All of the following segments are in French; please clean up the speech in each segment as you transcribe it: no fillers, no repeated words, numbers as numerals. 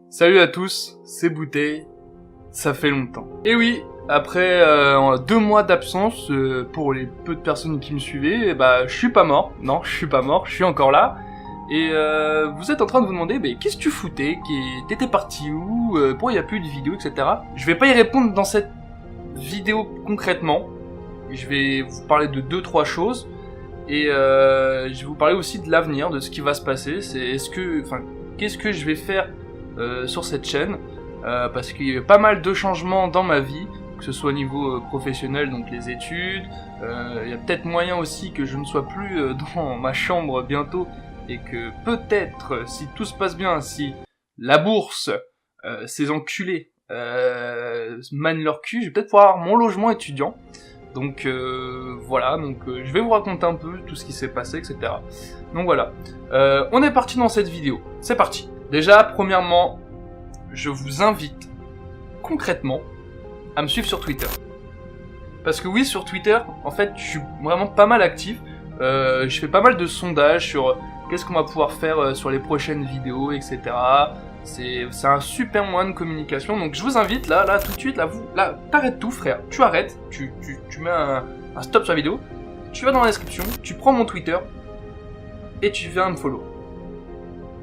Salut à tous, c'est Bouteille, ça fait longtemps. Et oui, après 2 mois d'absence, pour les peu de personnes qui me suivaient, je suis pas mort. Non, je suis pas mort, je suis encore là. Et vous êtes en train de vous demander, qu'est-ce que tu foutais, t'étais parti où, pourquoi il n'y a plus de vidéos, etc. Je vais pas y répondre dans cette vidéo concrètement. Je vais vous parler de 2-3 choses. Et je vais vous parler aussi de l'avenir, de ce qui va se passer. Qu'est-ce que je vais faire sur cette chaîne, parce qu'il y a pas mal de changements dans ma vie, que ce soit au niveau professionnel, donc les études. Il y a peut-être moyen aussi que je ne sois plus dans ma chambre bientôt, et que peut-être, si tout se passe bien, si la bourse, ces enculés mènent leur cul, je vais peut-être pouvoir avoir mon logement étudiant. Donc voilà, je vais vous raconter un peu tout ce qui s'est passé, etc. Donc voilà, on est parti dans cette vidéo, c'est parti. Déjà, premièrement, je vous invite concrètement à me suivre sur Twitter. Parce que oui, sur Twitter, en fait, je suis vraiment pas mal actif. Je fais pas mal de sondages sur qu'est-ce qu'on va pouvoir faire sur les prochaines vidéos, etc. C'est un super moyen de communication. Donc je vous invite là, tout de suite, là, t'arrêtes tout, frère. Tu arrêtes, tu mets un stop sur la vidéo. Tu vas dans la description, tu prends mon Twitter et tu viens me follow.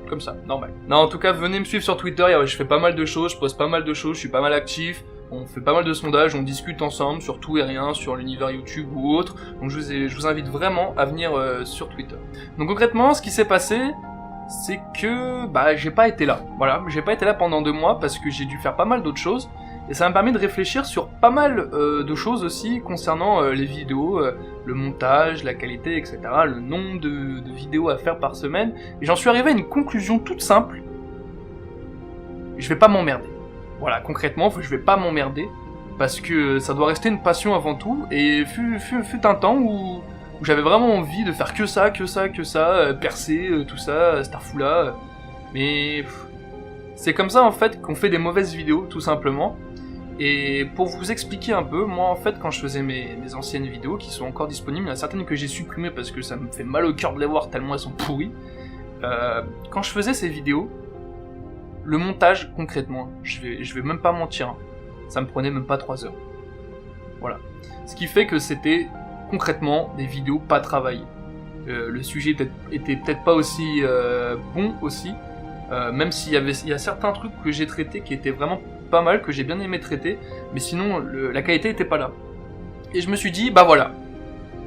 Comme ça, normal. Non, en tout cas, venez me suivre sur Twitter, je fais pas mal de choses, je poste pas mal de choses, je suis pas mal actif, on fait pas mal de sondages, on discute ensemble sur tout et rien, sur l'univers YouTube ou autre, donc je vous invite vraiment à venir sur Twitter. Donc concrètement, ce qui s'est passé, c'est que, j'ai pas été là. Voilà, j'ai pas été là pendant 2 mois parce que j'ai dû faire pas mal d'autres choses, et ça m'a permis de réfléchir sur pas mal de choses aussi concernant les vidéos, le montage, la qualité, etc., le nombre de vidéos à faire par semaine, et j'en suis arrivé à une conclusion toute simple. Je vais pas m'emmerder. Voilà, concrètement, je vais pas m'emmerder, parce que ça doit rester une passion avant tout, et fut un temps où j'avais vraiment envie de faire que ça, percer, tout ça, Starfoula, mais c'est comme ça en fait qu'on fait des mauvaises vidéos, tout simplement. Et pour vous expliquer un peu, moi en fait quand je faisais mes anciennes vidéos qui sont encore disponibles, il y en a certaines que j'ai supprimées parce que ça me fait mal au cœur de les voir tellement elles sont pourries. Quand je faisais ces vidéos, le montage concrètement, je vais même pas mentir, hein, ça me prenait même pas 3 heures. Voilà. Ce qui fait que c'était concrètement des vidéos pas travaillées. Le sujet était peut-être pas aussi bon aussi, même s'il y a certains trucs que j'ai traités qui étaient vraiment pas mal, que j'ai bien aimé traiter, mais sinon la qualité était pas là. Et je me suis dit, voilà,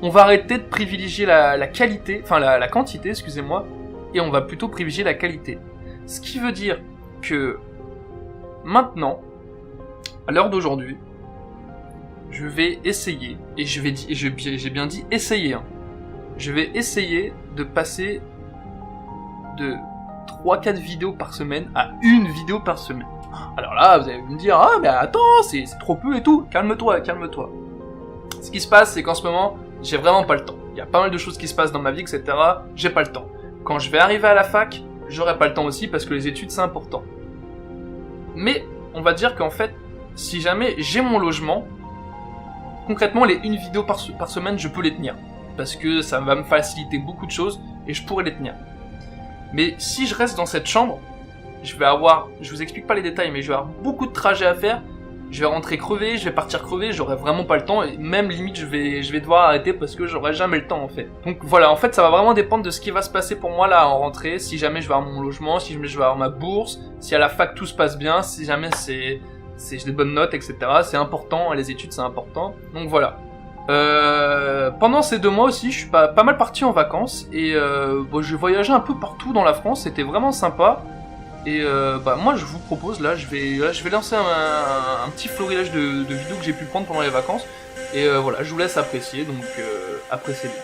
on va arrêter de privilégier la qualité, enfin la quantité, excusez-moi, et on va plutôt privilégier la qualité. Ce qui veut dire que maintenant, à l'heure d'aujourd'hui, je vais essayer, et j'ai bien dit essayer, hein, je vais essayer de passer de 3-4 vidéos par semaine à 1 vidéo par semaine. Alors là, vous allez me dire, mais attends, c'est trop peu et tout, calme-toi. Ce qui se passe, c'est qu'en ce moment, j'ai vraiment pas le temps. Il y a pas mal de choses qui se passent dans ma vie, etc. J'ai pas le temps. Quand je vais arriver à la fac, j'aurai pas le temps aussi parce que les études, c'est important. Mais, on va dire qu'en fait, si jamais j'ai mon logement, concrètement, les 1 vidéo par semaine, je peux les tenir. Parce que ça va me faciliter beaucoup de choses et je pourrais les tenir. Mais si je reste dans cette chambre, je vous explique pas les détails, mais je vais avoir beaucoup de trajets à faire, je vais rentrer crevé, je vais partir crevé, j'aurai vraiment pas le temps, et même limite je vais devoir arrêter parce que j'aurai jamais le temps en fait. Donc voilà, en fait ça va vraiment dépendre de ce qui va se passer pour moi là en rentrée, si jamais je vais avoir mon logement, si jamais je vais avoir ma bourse, si à la fac tout se passe bien, si jamais j'ai des bonnes notes, etc. C'est important, les études c'est important, donc voilà. Pendant ces 2 mois aussi, je suis pas mal parti en vacances, et je voyageais un peu partout dans la France, c'était vraiment sympa. Et moi je vous propose là, je vais lancer un petit florilège de vidéos que j'ai pu prendre pendant les vacances. Et voilà, je vous laisse apprécier, donc appréciez-les.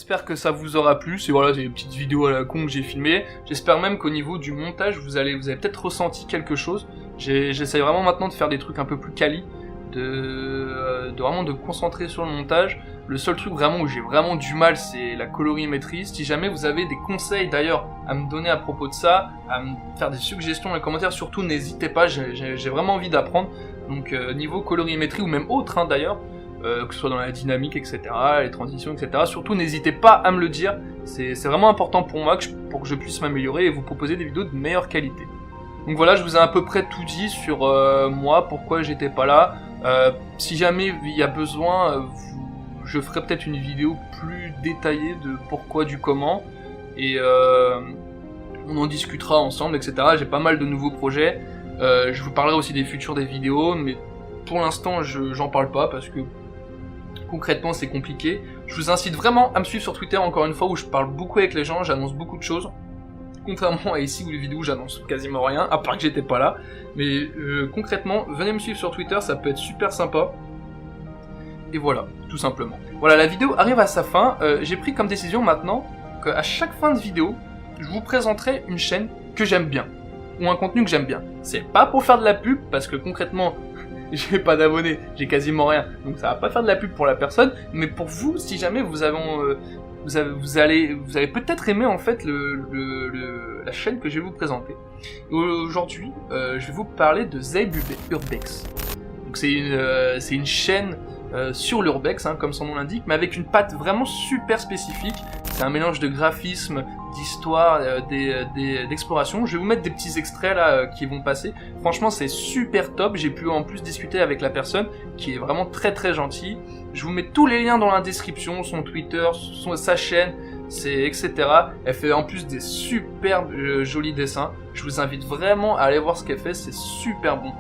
j'espère que ça vous aura plu. C'est voilà, c'est des petites vidéos à la con que j'ai filmées. J'espère même qu'au niveau du montage, vous avez peut-être ressenti quelque chose. J'essaie vraiment maintenant de faire des trucs un peu plus quali, de vraiment de concentrer sur le montage. Le seul truc vraiment où j'ai vraiment du mal, c'est la colorimétrie. Si jamais vous avez des conseils d'ailleurs à me donner à propos de ça, à me faire des suggestions dans les commentaires, surtout n'hésitez pas, j'ai vraiment envie d'apprendre. Donc niveau colorimétrie ou même autre d'ailleurs, que ce soit dans la dynamique, etc., les transitions, etc. Surtout n'hésitez pas à me le dire, c'est vraiment important pour moi pour que je puisse m'améliorer et vous proposer des vidéos de meilleure qualité. Donc voilà, je vous ai à peu près tout dit sur moi, pourquoi j'étais pas là. Si jamais il y a besoin, je ferai peut-être une vidéo plus détaillée de pourquoi, du comment, et on en discutera ensemble, etc. J'ai pas mal de nouveaux projets, je vous parlerai aussi des futurs des vidéos, mais pour l'instant j'en parle pas parce que concrètement c'est compliqué. Je vous incite vraiment à me suivre sur Twitter, encore une fois, où je parle beaucoup avec les gens, j'annonce beaucoup de choses. Contrairement à ici où les vidéos j'annonce quasiment rien, à part que j'étais pas là. Mais concrètement, venez me suivre sur Twitter, ça peut être super sympa. Et voilà, tout simplement. Voilà, la vidéo arrive à sa fin. J'ai pris comme décision maintenant qu'à chaque fin de vidéo, je vous présenterai une chaîne que j'aime bien. Ou un contenu que j'aime bien. C'est pas pour faire de la pub, parce que concrètement, j'ai pas d'abonnés, j'ai quasiment rien. Donc ça va pas faire de la pub pour la personne, mais pour vous, si jamais vous allez peut-être aimer en fait la chaîne que je vais vous présenter. Aujourd'hui, je vais vous parler de Zabe Urbex. Donc c'est une chaîne sur l'urbex, comme son nom l'indique, mais avec une patte vraiment super spécifique. C'est un mélange de graphisme, d'histoire, d'exploration. Je vais vous mettre des petits extraits là qui vont passer. Franchement, c'est super top. J'ai pu en plus discuter avec la personne qui est vraiment très très gentille. Je vous mets tous les liens dans la description, son Twitter, sa chaîne, etc. Elle fait en plus des super jolis dessins. Je vous invite vraiment à aller voir ce qu'elle fait, c'est super bon.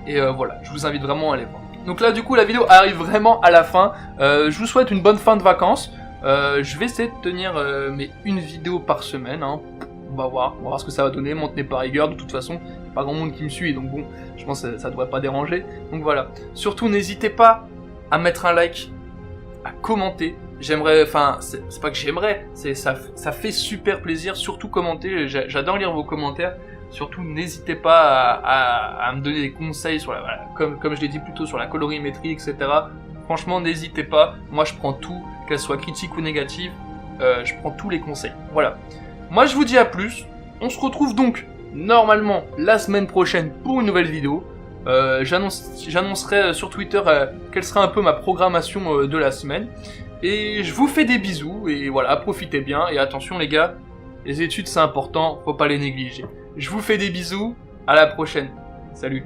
Et voilà, je vous invite vraiment à aller voir. Donc là du coup la vidéo arrive vraiment à la fin. Je vous souhaite une bonne fin de vacances. Je vais essayer de tenir une vidéo par semaine. On va voir ce que ça va donner. M'en tenez par rigueur, de toute façon, pas grand monde qui me suit, donc bon, je pense que ça devrait pas déranger. Donc voilà. Surtout n'hésitez pas à mettre un like, à commenter. J'aimerais, enfin, c'est pas que j'aimerais, ça fait super plaisir. Surtout commenter. J'adore lire vos commentaires. Surtout, n'hésitez pas à me donner des conseils sur comme je l'ai dit plus tôt, sur la colorimétrie, etc. Franchement, n'hésitez pas. Moi, je prends tout, qu'elle soit critique ou négative. Je prends tous les conseils. Voilà. Moi, je vous dis à plus. On se retrouve donc, normalement, la semaine prochaine pour une nouvelle vidéo. J'annoncerai sur Twitter quelle sera un peu ma programmation de la semaine. Et je vous fais des bisous. Et voilà, profitez bien. Et attention, les gars, les études, c'est important. Faut pas les négliger. Je vous fais des bisous, à la prochaine. Salut.